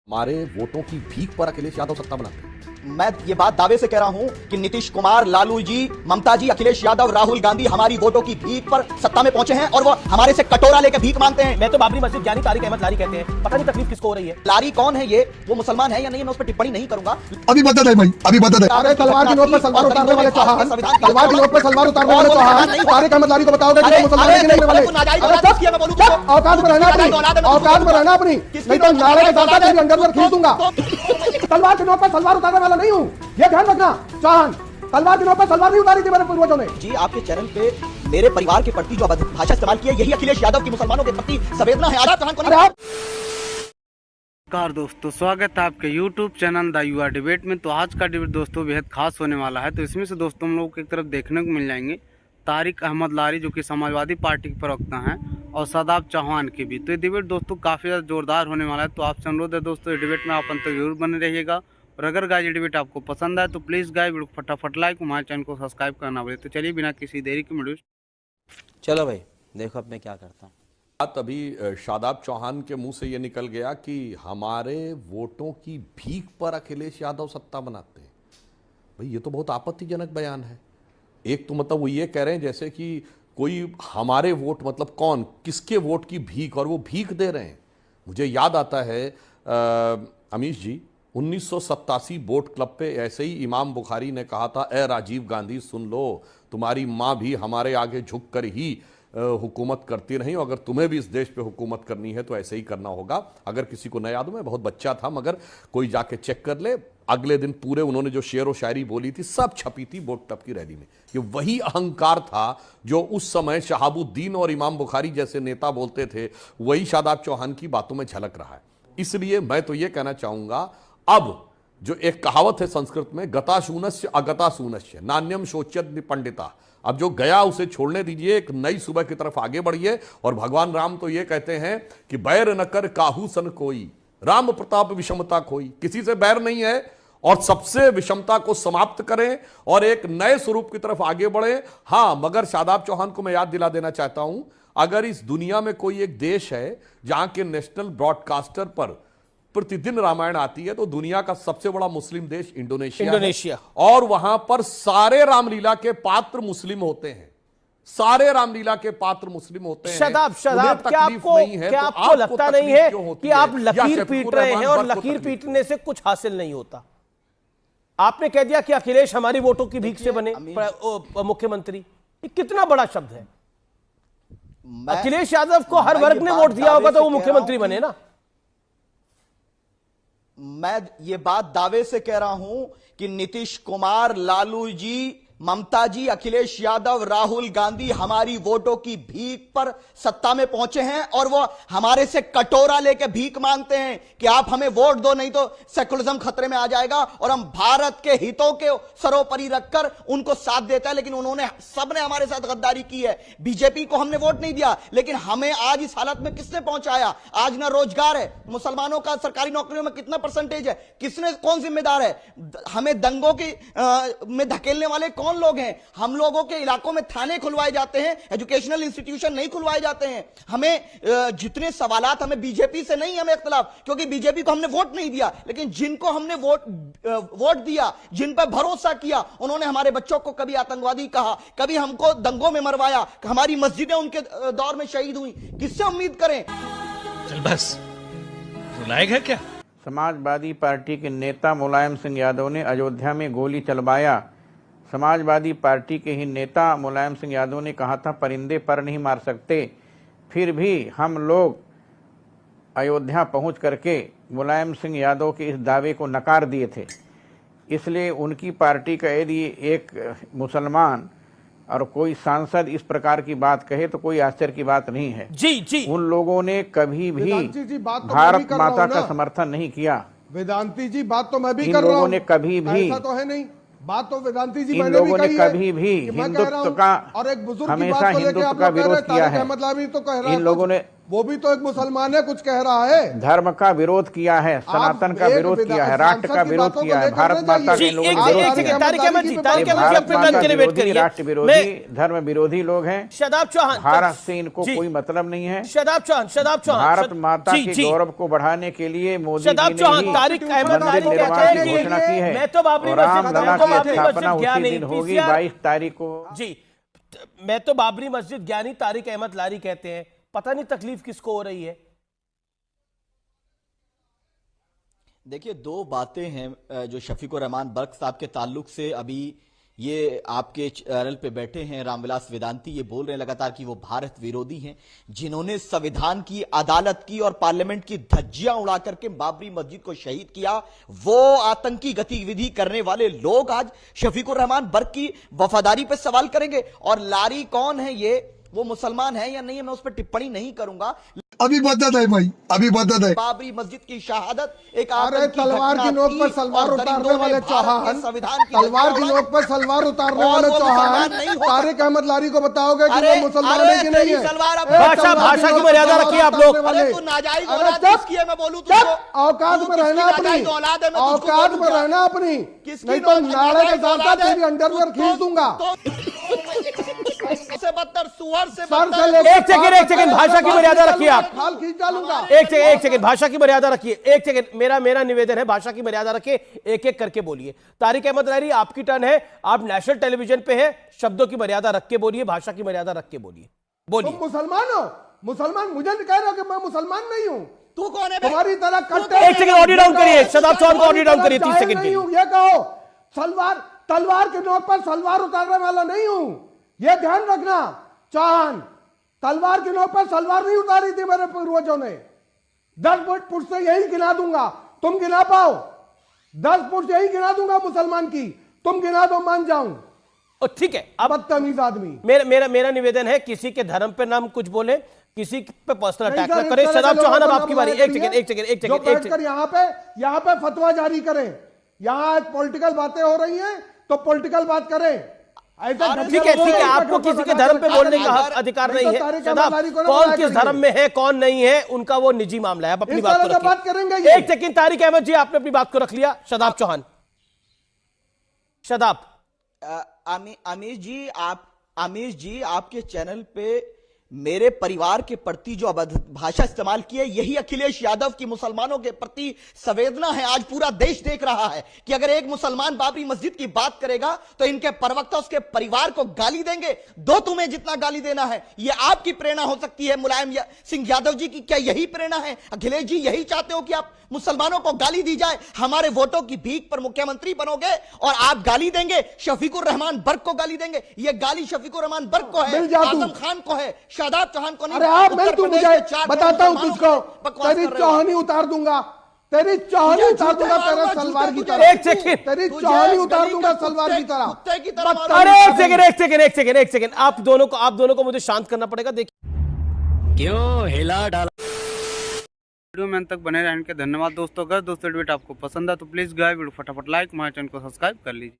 हमारे वोटों की भीख पर अखिलेश यादव सत्ता बनाते हैं। मैं ये बात दावे से कह रहा हूं कि नीतीश कुमार, लालू जी, ममता जी, अखिलेश यादव, राहुल गांधी हमारी वोटों की भीख पर सत्ता में पहुंचे हैं और वो हमारे से कटोरा लेकर भीख मांगते हैं। मैं तो बाबरी मस्जिद ज्ञानी तारिक अहमद लारी कहते हैं, पता नहीं तकलीफ किसको हो रही है। लारी कौन है, ये वो मुसलमान है या नहीं, मैं उस पर टिप्पणी नहीं करूंगा। अभी बता दे भाई, अभी बता दे। अरे तलवार की नोक पर सलवार उतारने वाले चौहान, तलवार की नोक पर सलवार उतारने वाले चौहान तारिक अहमद लारी को बताओगे कि मुसलमान है कि नहीं वाले? औकात में रहना अपनी, औकात में रहना अपनी, नहीं तो नारे के साथ तेरी अंडरवेयर खींच दूंगा। तलवार की नोक पर सलवार उतारने वाला नहीं हूं, ये ध्यान रखना। चौहान तलवार की नोक पर सलवार नहीं उतारी थी मेरे पूर्वजों ने। जी, आपके चैनल पे मेरे परिवार के प्रति जो भाषा इस्तेमाल की है, यही अखिलेश यादव की मुसलमानों के प्रति संवेदना है। आजाद चौहान को नहीं। नमस्कार दोस्तों, स्वागत है आपके YouTube चैनल द युवा डिबेट में। तो आज का डिबेट दोस्तों बेहद खास होने वाला है। तो इसमें से दोस्तों हम लोग को एक तरफ देखने को मिल जाएंगे तारिक अहमद लारी जो कि समाजवादी पार्टी के प्रवक्ता हैं, और शादाब चौहान के भी। तो ये डिबेट दोस्तों काफ़ी ज़्यादा जोरदार होने वाला है। तो आपसे अनुरोध है दोस्तों, ये डिबेट में आप अंत तक जरूर बने रहिएगा। और अगर गाय ये डिबेट आपको पसंद आए तो प्लीज़ गाय वीडियो को फटाफट लाइक, हमारे चैनल को सब्सक्राइब करना पड़े। तो चलिए बिना किसी देरी के वीडियो चलो भाई, देखो अब मैं क्या करता हूँ। बात अभी शादाब चौहान के मुंह से ये निकल गया कि हमारे वोटों की भीख पर अखिलेश यादव सत्ता बनाते हैं। भाई ये तो बहुत आपत्तिजनक बयान है। एक तो मतलब वो ये कह रहे हैं जैसे कि कोई हमारे वोट, मतलब कौन, किसके वोट की भीख, और वो भीख दे रहे हैं। मुझे याद आता है अमीश जी, 1987 बोट क्लब पे ऐसे ही इमाम बुखारी ने कहा था, ए राजीव गांधी सुन लो, तुम्हारी माँ भी हमारे आगे झुक कर ही हुकूमत करती रही, अगर तुम्हें भी इस देश पे हुकूमत करनी है तो ऐसे ही करना होगा। अगर किसी को न याद हो, मैं बहुत बच्चा था, मगर कोई जाके चेक कर ले, अगले दिन पूरे उन्होंने जो शेर व शायरी बोली थी सब छपी थी बोट क्लब की रैली में। ये वही अहंकार था जो उस समय शहाबुद्दीन और इमाम बुखारी जैसे नेता बोलते थे, वही शादाब चौहान की बातों में झलक रहा है। इसलिए मैं तो ये कहना चाहूंगा, अब जो एक कहावत है संस्कृत में, गताशूनस्य अगताशूनस्य नान्यम शोच्यत पंडिता, अब जो गया उसे छोड़ने दीजिए, एक नई सुबह की तरफ आगे बढ़िए। और भगवान राम तो ये कहते हैं कि बैर न कर काहू सन कोई, राम प्रताप विषमता खोई। किसी से बैर नहीं है और सबसे विषमता को समाप्त करें और एक नए स्वरूप की तरफ आगे बढ़े। हाँ, मगर शादाब चौहान को मैं याद दिला देना चाहता हूं, अगर इस दुनिया में कोई एक देश है जहां के नेशनल ब्रॉडकास्टर पर प्रतिदिन रामायण आती है, तो दुनिया का सबसे बड़ा मुस्लिम देश इंडोनेशिया है। और वहां पर सारे रामलीला के पात्र मुस्लिम होते हैं, सारे रामलीला के पात्र मुस्लिम होते हैं। शादाब, क्या आपको लगता नहीं है कि आप लकीर पीट रहे हैं और लकीर पीटने से कुछ हासिल नहीं होता? आपने कह दिया कि अखिलेश हमारी वोटों की भीख से बने मुख्यमंत्री, ये कितना बड़ा शब्द है। अखिलेश यादव को हर वर्ग ने वोट दिया होगा तो वो मुख्यमंत्री बने ना। मैं ये बात दावे से कह रहा हूं कि नीतीश कुमार, लालू जी, ममता जी, अखिलेश यादव, राहुल गांधी हमारी वोटों की भीख पर सत्ता में पहुंचे हैं और वो हमारे से कटोरा लेके भीख मांगते हैं कि आप हमें वोट दो, नहीं तो सेकुलरिज्म खतरे में आ जाएगा। और हम भारत के हितों के सर्वोपरि रखकर उनको साथ देता है, लेकिन उन्होंने, सबने हमारे साथ गद्दारी की है। बीजेपी को हमने वोट नहीं दिया, लेकिन हमें आज इस हालत में किसने पहुंचाया? आज ना रोजगार है, मुसलमानों का सरकारी नौकरियों में कितना परसेंटेज है, किसने, कौन जिम्मेदार है? हमें दंगों की में धकेलने वाले कौन लोग हैं? हम लोगों के इलाकों में थाने खुलवाए जाते हैं, एजुकेशनल इंस्टीट्यूशन नहीं खुलवाए जाते हैं। हमें जितने सवालात, हमें बीजेपी से नहीं, हमें इख्तिलाफ, क्योंकि बीजेपी को हमने वोट नहीं दिया, लेकिन जिनको हमने वोट दिया, जिन पर भरोसा किया, उन्होंने हमारे बच्चों को कभी आतंकवादी कहा, कभी हमको दंगों में मरवाया, हमारी मस्जिदें उनके दौर में शहीद हुई। किससे उम्मीद करें? चल बस, रुलाएगा क्या? समाजवादी पार्टी के नेता मुलायम सिंह यादव ने अयोध्या में गोली चलवाया। समाजवादी पार्टी के ही नेता मुलायम सिंह यादव ने कहा था, परिंदे पर नहीं मार सकते। फिर भी हम लोग अयोध्या पहुंच करके मुलायम सिंह यादव के इस दावे को नकार दिए थे। इसलिए उनकी पार्टी का यदि एक मुसलमान और कोई सांसद इस प्रकार की बात कहे तो कोई आश्चर्य की बात नहीं है। जी उन लोगों ने कभी भी भारत माता का समर्थन नहीं किया। वेदांती जी, बात तो मैं भी इन कर रहा हूं। लोगों ने कभी भी, ऐसा तो है नहीं, बात तो वेदांती जी इन मैंने लोगों भी ने कही कभी भी है हिंदुत्व का, और एक बुजुर्ग की हमेशा बात को लेके हिंदुत्व आप का लोग कह रहे विरोध हैं, किया तारिक है। अहमद लारी तो कह रहा है इन लोगों ने वो भी तो एक मुसलमान है, कुछ कह रहा है। धर्म का विरोध किया है, सनातन का विरोध किया है, राष्ट्र का विरोध किया है, भारत माता के लोगों ने विरोध किया है। तारिक अहमद जी, तारिक अहमद जी अपने टर्न के लिए वेट करिए। राष्ट्र विरोधी, धर्म विरोधी लोग हैं। शादाब चौहान, भारत से इनको कोई मतलब नहीं है। शादाब चौहान, भारत माता के गौरव को बढ़ाने के लिए मोदी जी ने तारिक अहमद मंदिर निर्माण की घोषणा की है। रामलला की स्थापना उसी दिन होगी, 22 तारीख को। जी, मैं तो बाबरी मस्जिद ज्ञानी तारिक अहमद लारी कहते हैं, पता नहीं तकलीफ किसको हो रही है। देखिए, दो बातें हैं जो शफीकुर रहमान बर्क साहब के ताल्लुक से अभी ये आपके चैनल पे बैठे हैं रामविलास वेदांती, ये बोल रहे हैं लगातार कि वो भारत विरोधी हैं, जिन्होंने संविधान की, अदालत की और पार्लियामेंट की धज्जियां उड़ा करके बाबरी मस्जिद को शहीद किया। वो आतंकी गतिविधि करने वाले लोग आज शफीकुर रहमान बर्क की वफादारी पे सवाल करेंगे। और लारी कौन है, ये वो मुसलमान है या नहीं है, मैं उस पर टिप्पणी नहीं करूंगा। अभी बदत है भाई, अभी बदत है। बाबरी मस्जिद की शहादत एक तलवार की नोक पर सलवार उतारने वाले चौहान, तलवार की नोक पर सलवार उतारने वाले चौहान तारिक अहमद लारी को बताओगे कि वो मुसलमान है कि नहीं है? भाषा की मर्यादा रखिए आप लोग। औकात में रहना अपनी, औकात में रहना अपनी, नहीं तो नाले के साथ तेरी अंडरवेयर खींच दूंगा। से बदतर, सुअर से एक सेकंड भाषा की मर्यादा रखिए आप। एक सेकंड भाषा की मर्यादा रखिए। एक सेकंड, मेरा निवेदन है, भाषा की मर्यादा रखिए, एक एक करके बोलिए। तारिक अहमद लारी, आपकी टर्न है, आप नेशनल टेलीविजन पे है, शब्दों की मर्यादा रख के बोलिए, भाषा की मर्यादा रख के बोलिए। तुम मुसलमान हो? मुसलमान मुझे कह रहे हो कि मैं मुसलमान नहीं हूं? तू कौन है? तुम्हारी तरह कट्टर। एक सेकंड ऑडियो डाउन करिए, शादाब चौहान को ऑडियो डाउन करिए 30 सेकंड के लिए। ये कहो तलवार के नोक पर सलवार उतारने वाला नहीं हूं, ये ध्यान रखना। चौहान, तलवार की नोक पर सलवार नहीं उतारी थी मेरे पूर्वजों ने। 10 फुट से यही गिना दूंगा, तुम गिना पाओ? 10 फुट से यही गिना दूंगा मुसलमान की, तुम गिना दो, मान जाऊं। ठीक है, अब बदतमीज आदमी। मेरा निवेदन है, किसी के धर्म पे नाम कुछ बोले, किसी पे पर्सनल अटैक न करें। शादाब चौहान, अब आपकी बारी। एक सेकंड यहाँ पे फतवा जारी करें। यहाँ पॉलिटिकल बातें हो रही हैं तो पॉलिटिकल बात करें। ठीक है, आपको किसी के धर्म पे बोलने का अधिकार नहीं है। शादाब, कौन किस धर्म में है, कौन नहीं है, उनका वो निजी मामला है। आप अपनी बात को रखिए। एक सेकंड, तारिक अहमद जी, आपने अपनी बात को रख लिया। शादाब चौहान, शादाब। आमिर जी, आपके चैनल पे मेरे परिवार के प्रति जो भाषा इस्तेमाल की है, यही अखिलेश यादव की मुसलमानों के प्रति संवेदना है। आज पूरा देश देख रहा है कि अगर एक मुसलमान बाबरी मस्जिद की बात करेगा तो इनके प्रवक्ता उसके परिवार को गाली देंगे। दो तुम्हें जितना गाली देना है, ये आपकी प्रेरणा हो सकती है। मुलायम सिंह यादव जी की क्या यही प्रेरणा है? अखिलेश जी, यही चाहते हो कि आप मुसलमानों को गाली दी जाए, हमारे वोटों की भीख पर मुख्यमंत्री बनोगे और आप गाली देंगे, शफीकुर रहमान बर्क को गाली देंगे? ये गाली शफीकुर रहमान बर्क को है, आजम खान को है, शादाब चौहान को नहीं। अरे आप, मैं तू मुझे बताता हूं तुझको, तेरी चौहानी उतार दूंगा, तेरी चौहानी उतार दूंगा तेरे सलवार की तरह। एक सेकंड, तेरी चौहानी उतार दूंगा सलवार की तरह। अरे एक सेकंड, आप दोनों को मुझे शांत करना पड़ेगा। देखिए क्यों हिला डाला। वीडियो में अंत तक बने रहने के धन्यवाद दोस्तों। अगर दोस्तों वीडियो आपको पसंद है तो प्लीज गाइस वीडियो फटाफट लाइक, हमारे चैनल को सब्सक्राइब कर लीजिए।